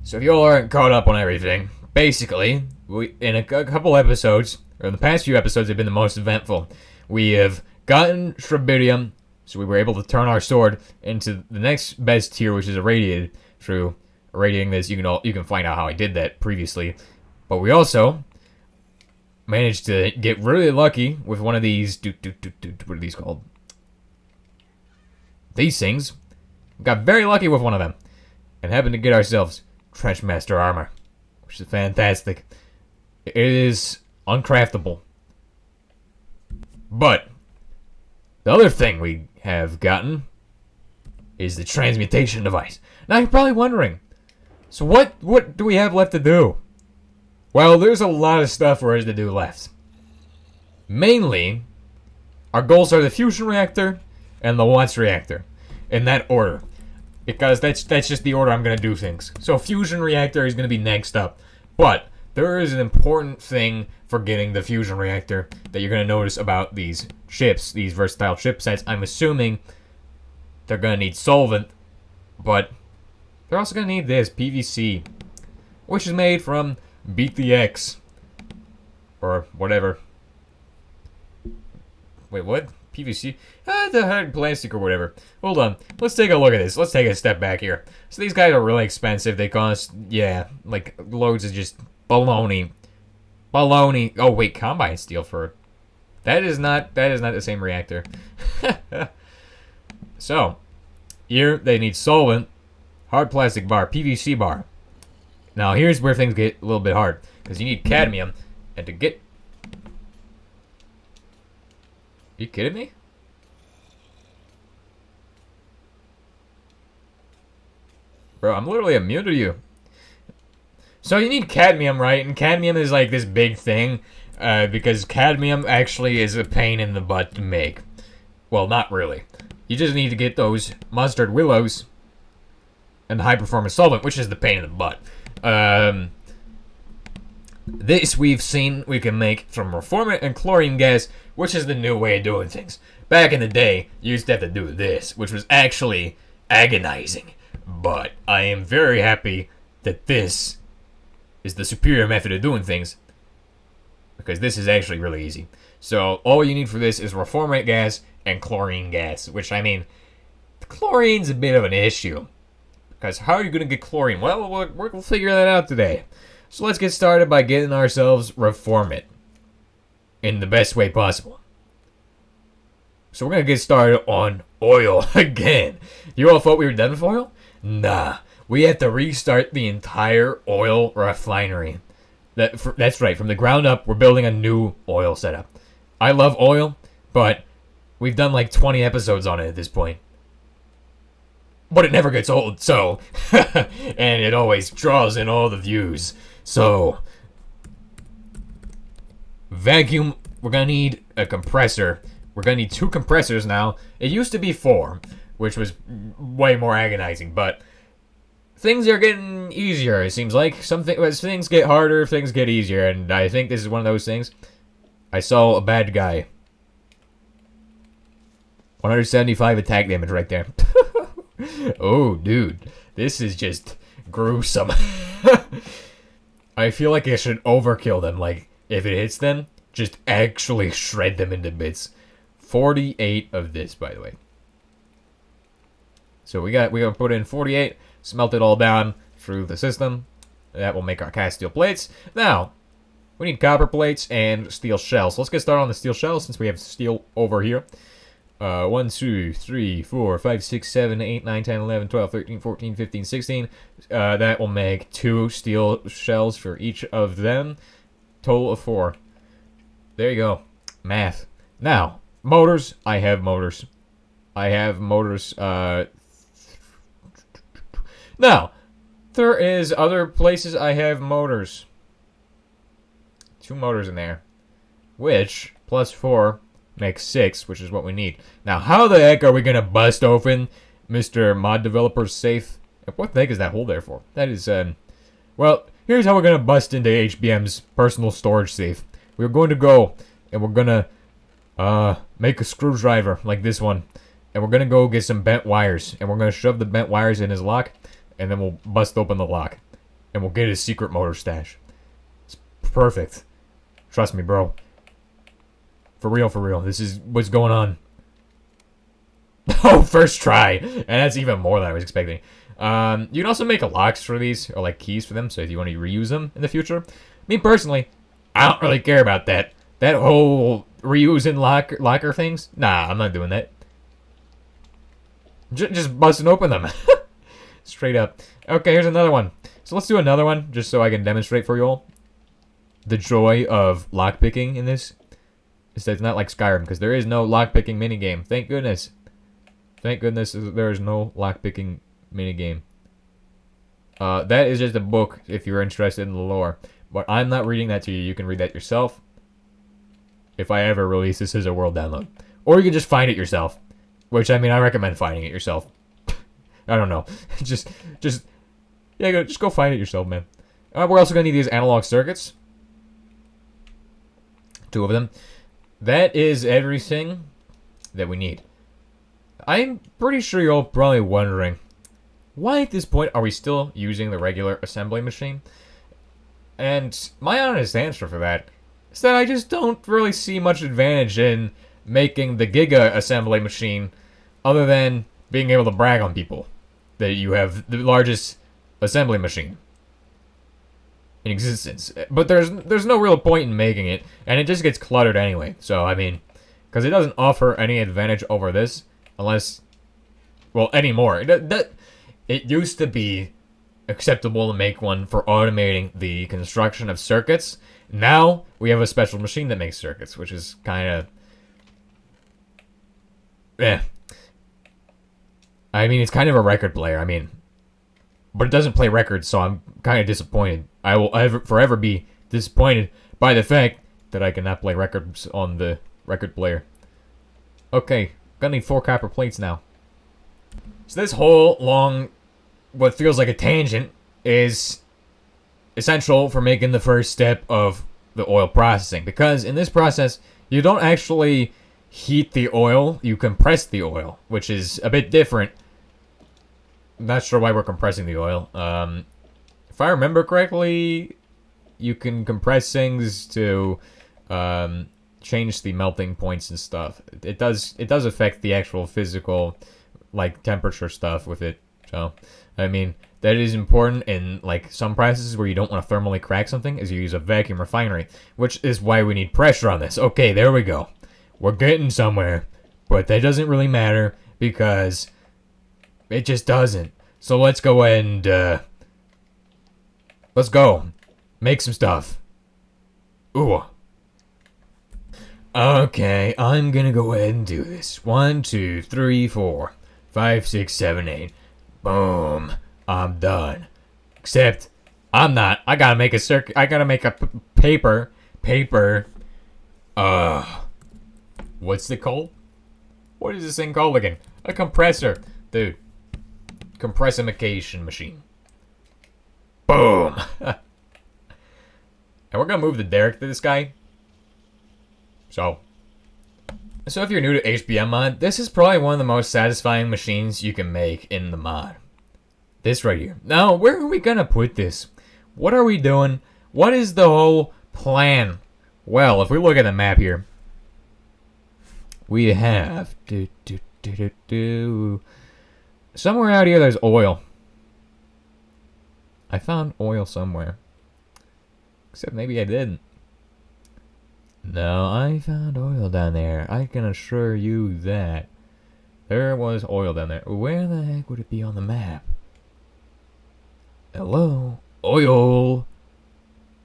So if you all aren't caught up on everything, basically, in a couple episodes, or in the past few episodes have been the most eventful. We have gotten Shrebidium, so we were able to turn our sword into the next best tier, which is irradiated. Through irradiating this, you can find out how I did that previously. But we also managed to get really lucky with one of these. What are these called? These things. Got very lucky with one of them, and happened to get ourselves Trenchmaster armor, which is fantastic. It is uncraftable. But the other thing we have gotten is the transmutation device. Now you're probably wondering, so what do we have left to do? Well, there's a lot of stuff for us to do left. Mainly, our goals are the fusion reactor and the Watts reactor, in that order. Because that's just the order I'm going to do things. So fusion reactor is going to be next up. But there is an important thing for getting the fusion reactor that you're going to notice about these chips, these versatile chipsets. I'm assuming they're going to need solvent, but they're also going to need this, PVC, which is made from BTX, or whatever. Wait, what? PVC? The hard plastic or whatever. Hold on. Let's take a look at this. Let's take a step back here. So these guys are really expensive. They cost, yeah, like loads of just baloney. Baloney. Oh, wait, combine steel for... That is not the same reactor. So, here they need solvent, hard plastic bar, PVC bar. Now, here's where things get a little bit hard. Because you need cadmium, and to get... Are you kidding me? Bro, I'm literally immune to you. So you need cadmium, right? And cadmium is like this big thing. Because cadmium actually is a pain in the butt to make. Well, not really. You just need to get those mustard willows and high performance solvent, which is the pain in the butt. This we've seen we can make from reformant and chlorine gas, which is the new way of doing things. Back in the day, you used to have to do this, which was actually agonizing. But I am very happy that this is the superior method of doing things, because this is actually really easy. So all you need for this is reformant gas and chlorine gas, which, I mean, chlorine's a bit of an issue. Because how are you going to get chlorine? Well, we'll figure that out today. So let's get started by getting ourselves reformant in the best way possible. So we're going to get started on oil again. You all thought we were done with oil? Nah. We have to restart the entire oil refinery. That's right. From the ground up, we're building a new oil setup. I love oil, but we've done like 20 episodes on it at this point. But it never gets old, so... and it always draws in all the views. So... vacuum, we're gonna need a compressor. We're gonna need 2 compressors now. It used to be 4, which was way more agonizing, but... things are getting easier, it seems like. As things get harder, things get easier, and I think this is one of those things. I saw a bad guy. 175 attack damage right there. Oh, dude. This is just gruesome. I feel like I should overkill them. Like, if it hits them, just actually shred them into bits. 48 of this, by the way. So we gotta put in 48, smelt it all down through the system. That will make our cast steel plates. Now, we need copper plates and steel shells. So let's get started on the steel shells since we have steel over here. 1, 2, 3, 4, 5, 6, 7, 8, 9, 10, 11, 12, 13, 14, 15, 16. That will make 2 steel shells for each of them. Total of 4. There you go. Math. Now, motors. I have motors. Now, there is other places I have motors. 2 motors in there. Which, plus 4... makes 6, which is what we need. Now, how the heck are we going to bust open Mr. Mod Developer's safe? What the heck is that hole there for? That is, well, here's how we're going to bust into HBM's personal storage safe. We're going to go, and we're going to, make a screwdriver, like this one. And we're going to go get some bent wires. And we're going to shove the bent wires in his lock, and then we'll bust open the lock. and we'll get his secret motor stash. It's perfect. Trust me, bro. For real, for real. This is what's going on. Oh, first try. And that's even more than I was expecting. You can also make locks for these, or like keys for them, so if you want to reuse them in the future. Me personally, I don't really care about that. That whole reusing locker things? Nah, I'm not doing that. Just busting open them. Straight up. Okay, here's another one. So let's do another one, just so I can demonstrate for you all the joy of lockpicking in this. It's not like Skyrim, because there is no lockpicking minigame. Thank goodness. Thank goodness there is no lockpicking minigame. That is just a book if you're interested in the lore. But I'm not reading that to you. You can read that yourself. If I ever release this as a world download. Or you can just find it yourself. Which, I mean, I recommend finding it yourself. I don't know. just go find it yourself, man. We're also going to need these analog circuits. 2 of them. That is everything that we need. I'm pretty sure you're all probably wondering, why at this point are we still using the regular assembly machine? And my honest answer for that is that I just don't really see much advantage in making the Giga assembly machine other than being able to brag on people that you have the largest assembly machine in existence. But there's no real point in making it, and it just gets cluttered anyway. So, I mean, because it doesn't offer any advantage over this, unless, well, anymore. It used to be acceptable to make one for automating the construction of circuits. Now, we have a special machine that makes circuits, which is kind of... I mean, it's kind of a record player, I mean. But it doesn't play records, so I'm kind of disappointed. I will forever be disappointed by the fact that I cannot play records on the record player. Okay, gonna need 4 copper plates now. So this whole long, what feels like a tangent, is essential for making the first step of the oil processing. Because in this process, you don't actually heat the oil, you compress the oil, which is a bit different. I'm not sure why we're compressing the oil. If I remember correctly, you can compress things to change the melting points and stuff. It does affect the actual physical, like, temperature stuff with it. So, I mean, that is important in, like, some processes where you don't want to thermally crack something, is you use a vacuum refinery, which is why we need pressure on this. Okay, there we go. We're getting somewhere, but that doesn't really matter because it just doesn't. So let's go ahead and, let's go. Make some stuff. Ooh. Okay, I'm gonna go ahead and do this. 1, 2, 3, 4, 5, 6, 7, 8. Boom. I'm done. Except, I'm not. I gotta make a circuit. I gotta make a paper. What's it called? What is this thing called again? A compressor. Dude. Compressification machine. Boom. And we're gonna move the derrick to this guy. So if you're new to HBM mod, this is probably one of the most satisfying machines you can make in the mod. This right here. Now, where are we gonna put this? What are we doing? What is the whole plan? Well, if we look at the map here, we have somewhere out here there's oil. I found oil somewhere. Except maybe I didn't. No, I found oil down there. I can assure you that. There was oil down there. Where the heck would it be on the map? Hello? Oil?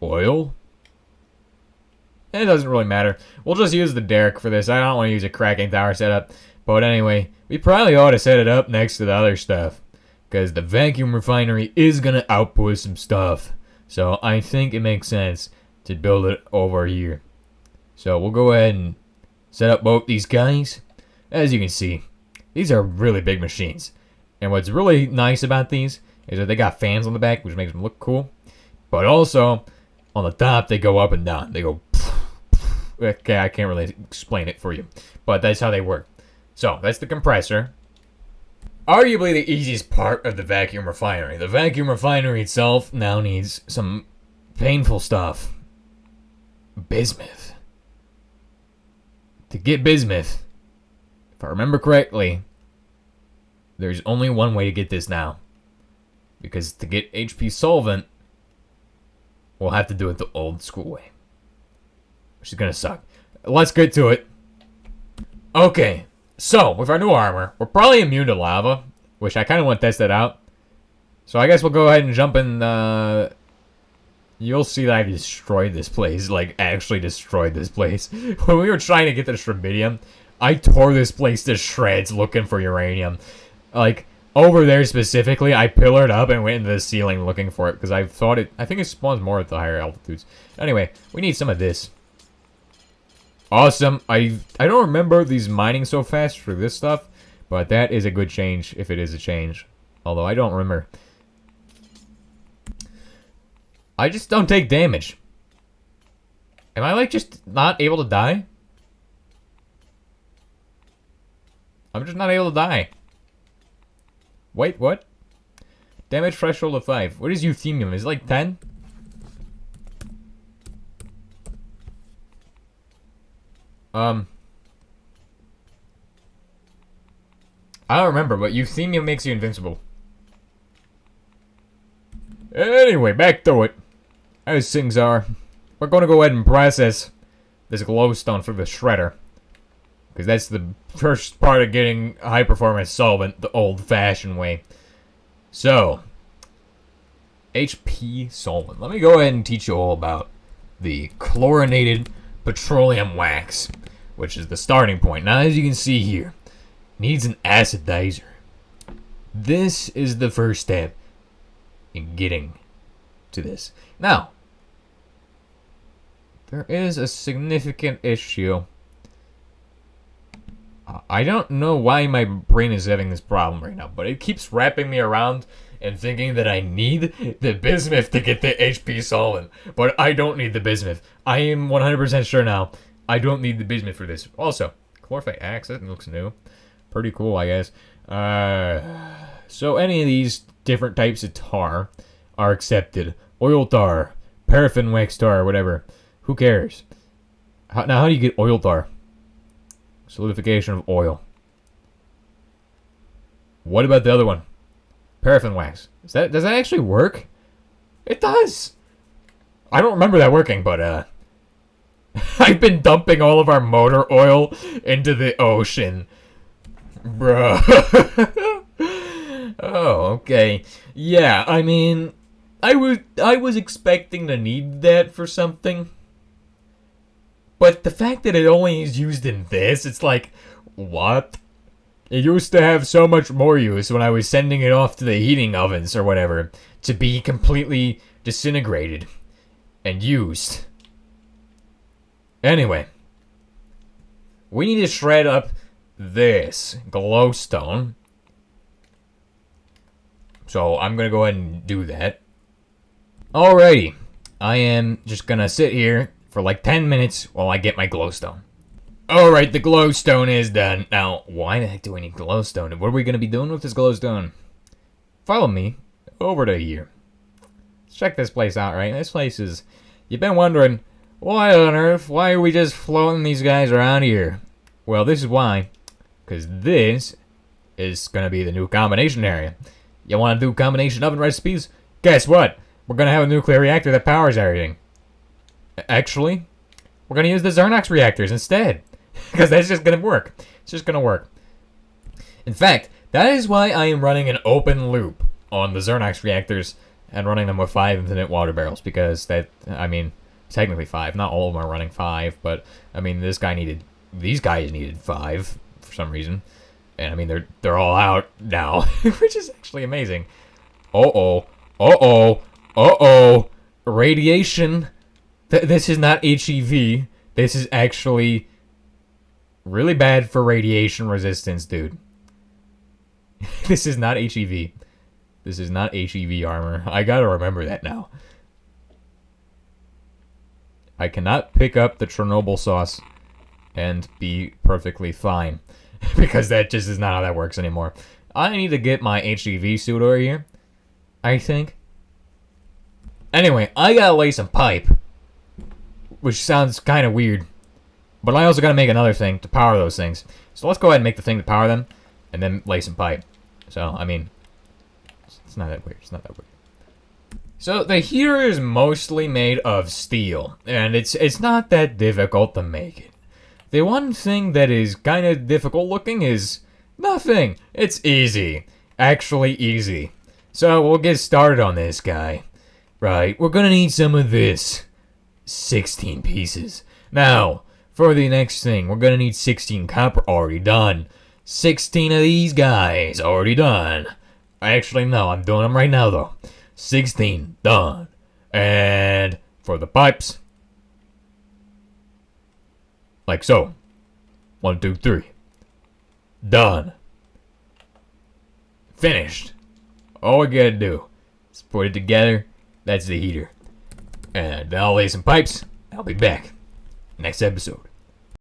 Oil? It doesn't really matter. We'll just use the derrick for this. I don't want to use a cracking tower setup. But anyway, we probably ought to set it up next to the other stuff. Because the vacuum refinery is going to output some stuff. So I think it makes sense to build it over here. So we'll go ahead and set up both these guys. As you can see, these are really big machines. And what's really nice about these is that they got fans on the back, which makes them look cool. But also, on the top, they go up and down. They go... Okay, I can't really explain it for you. But that's how they work. So, that's the compressor. Arguably the easiest part of the vacuum refinery. The vacuum refinery itself now needs some painful stuff. Bismuth. To get bismuth, if I remember correctly, there's only one way to get this now. Because to get HP solvent, we'll have to do it the old school way. Which is gonna suck. Let's get to it. Okay, so with our new armor, we're probably immune to lava, which I kind of want to test that out. So I guess we'll go ahead and jump in. You'll see that I destroyed this place, like actually destroyed this place. When we were trying to get the Strabidium, I tore this place to shreds looking for uranium. Like, over there specifically, I pillared up and went into the ceiling looking for it, because I think it spawns more at the higher altitudes. Anyway, we need some of this. Awesome. I don't remember these mining so fast for this stuff, but that is a good change, if it is a change. Although, I don't remember. I just don't take damage. Am I, like, just not able to die? I'm just not able to die. Wait, what? Damage threshold of 5. What is euthemium? Is it like 10? I don't remember, but euthemium makes you invincible. Anyway, back to it. As things are, we're going to go ahead and process this glowstone through the shredder. Because that's the first part of getting high-performance solvent the old-fashioned way. So, HP solvent. Let me go ahead and teach you all about the chlorinated petroleum wax, which is the starting point. Now, as you can see here, needs an acidizer. This is the first step in getting to this. Now, there is a significant issue. I don't know why my brain is having this problem right now, but it keeps wrapping me around and thinking that I need the bismuth to get the HP solvent. But I don't need the bismuth. I am 100% sure now I don't need the bismuth for this. Also, chlorophyte axe, that looks new. Pretty cool, I guess. So any of these different types of tar are accepted. Oil tar, paraffin wax tar, whatever. Who cares? Now, how do you get oil tar? Solidification of oil. What about the other one? Paraffin wax. Does that actually work? It does. I don't remember that working, but I've been dumping all of our motor oil into the ocean. Bro. Oh, okay. Yeah, I mean, I was expecting to need that for something. But the fact that it only is used in this, it's like, what? It used to have so much more use when I was sending it off to the heating ovens or whatever to be completely disintegrated and used. Anyway, we need to shred up this glowstone. So I'm going to go ahead and do that. Alrighty, I am just going to sit here for like 10 minutes while I get my glowstone. Alright, the glowstone is done. Now, why the heck do we need glowstone? What are we going to be doing with this glowstone? Follow me over to here. Let's check this place out, right? This place is... You've been wondering, why on earth? Why are we just floating these guys around here? Well, this is why. Because this is going to be the new combination area. You want to do combination oven recipes? Guess what? We're going to have a nuclear reactor that powers everything. Actually, we're going to use the Zernox reactors instead. Because that's just going to work. It's just going to work. In fact, that is why I am running an open loop on the Zernox reactors and running them with 5 infinite water barrels. Because that, I mean, technically 5. Not all of them are running 5. But, I mean, these guys needed 5 for some reason. And, I mean, they're all out now. Which is actually amazing. Uh-oh. Uh-oh. Uh-oh. Radiation. This is not HEV. This is actually really bad for radiation resistance, dude. This is not HEV. This is not HEV armor. I gotta remember that now. I cannot pick up the Chernobyl sauce and be perfectly fine. Because that just is not how that works anymore. I need to get my HEV suit over here, I think. Anyway, I gotta lay some pipe, which sounds kind of weird. But I also gotta make another thing to power those things. So let's go ahead and make the thing to power them, and then lay some pipe. So, I mean, it's not that weird. It's not that weird. So the heater is mostly made of steel, and it's not that difficult to make it. The one thing that is kind of difficult looking is nothing. It's easy. Actually easy. So we'll get started on this guy. Right, we're gonna need some of this. 16 pieces. Now, for the next thing, we're gonna need 16 copper already done. 16 of these guys already done. Actually, no, I'm doing them right now though. 16 done. And for the pipes, like so. 1, 2, 3. Done. Finished. All we gotta do is put it together. That's the heater. And I'll lay some pipes. I'll be back next episode.